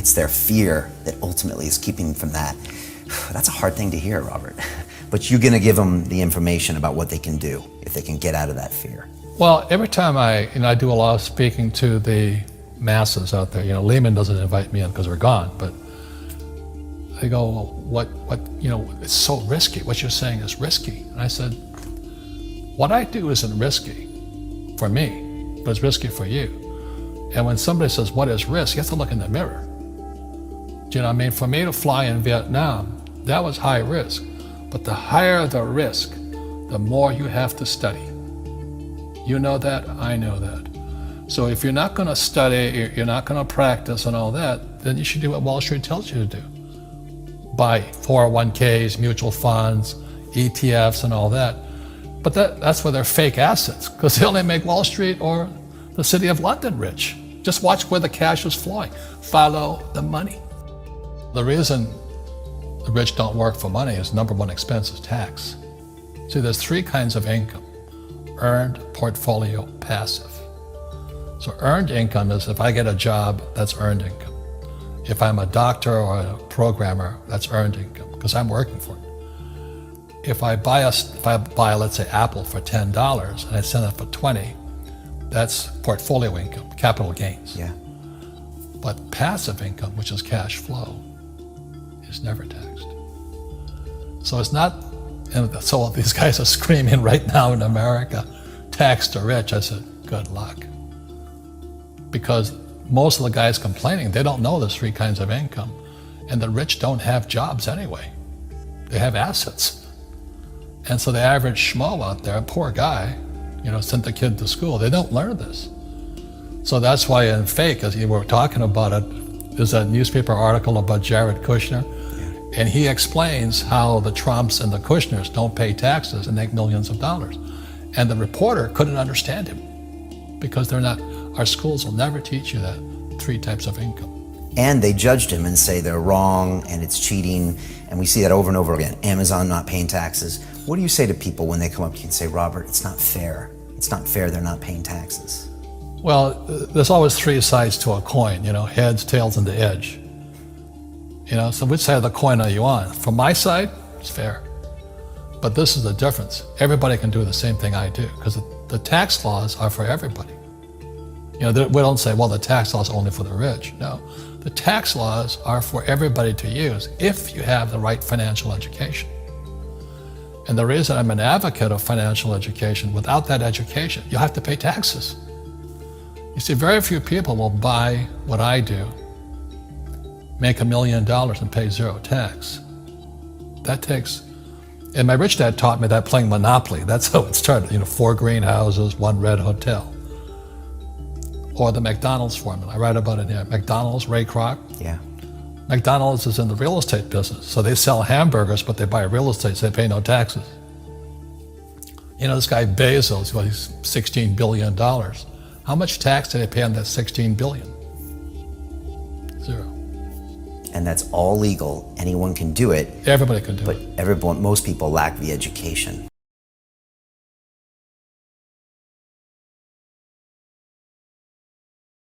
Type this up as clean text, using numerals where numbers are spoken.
It's their fear that ultimately is keeping them from that. That's a hard thing to hear, Robert. But you're going to give them the information about what they can do if they can get out of that fear. Well, every time I do a lot of speaking to the masses out there. Lehman doesn't invite me in because we're gone, but they go, well, it's so risky. What you're saying is risky. And I said, what I do isn't risky for me, but it's risky for you. And when somebody says, what is risk? You have to look in the mirror. Do you know what I mean? For me to fly in Vietnam, that was high risk. But the higher the risk, the more you have to study. You know that, I know that. So if you're not going to study, you're not going to practice and all that, then you should do what Wall Street tells you to do. Buy 401ks, mutual funds, ETFs and all that. But that's where they're fake assets, because they only make Wall Street or the City of London rich. Just watch where the cash is flowing. Follow the money. The reason the rich don't work for money is number one expense is tax. See, there's three kinds of income: earned, portfolio, passive. So earned income is if I get a job, that's earned income. If I'm a doctor or a programmer, that's earned income because I'm working for it. If I buy, let's say, Apple for $10 and I sell it for $20, that's portfolio income, capital gains. Yeah. But passive income, which is cash flow, is never taxed. So it's not, and so these guys are screaming right now in America, tax the rich. I said, good luck. Because most of the guys complaining, they don't know there's three kinds of income. And the rich don't have jobs anyway. They have assets. And so the average schmo out there, poor guy, sent the kid to school, they don't learn this. So that's why in Fake, as you were talking about it, there's a newspaper article about Jared Kushner, and he explains how the Trumps and the Kushners don't pay taxes and make millions of dollars. And the reporter couldn't understand him because they're not, our schools will never teach you that three types of income. And they judged him and say they're wrong and it's cheating. And we see that over and over again. Amazon not paying taxes. What do you say to people when they come up to you and say, Robert, it's not fair. It's not fair they're not paying taxes. Well, there's always three sides to a coin, heads, tails, and the edge. So which side of the coin are you on? From my side, it's fair. But this is the difference. Everybody can do the same thing I do because the tax laws are for everybody. We don't say, well, the tax law is only for the rich. No, the tax laws are for everybody to use if you have the right financial education. And the reason I'm an advocate of financial education, without that education, you have to pay taxes. You see, very few people will buy what I do, make $1 million and pay zero tax. That takes, and my rich dad taught me that playing Monopoly. That's how it started, 4 greenhouses, 1 red hotel. Or the McDonald's formula. I write about it here. McDonald's, Ray Kroc. Yeah. McDonald's is in the real estate business. So they sell hamburgers, but they buy real estate, so they pay no taxes. This guy Bezos, he's $16 billion. How much tax did they pay on that $16 billion? Zero. And that's all legal. Anyone can do it. Everybody can do but it. Most people lack the education.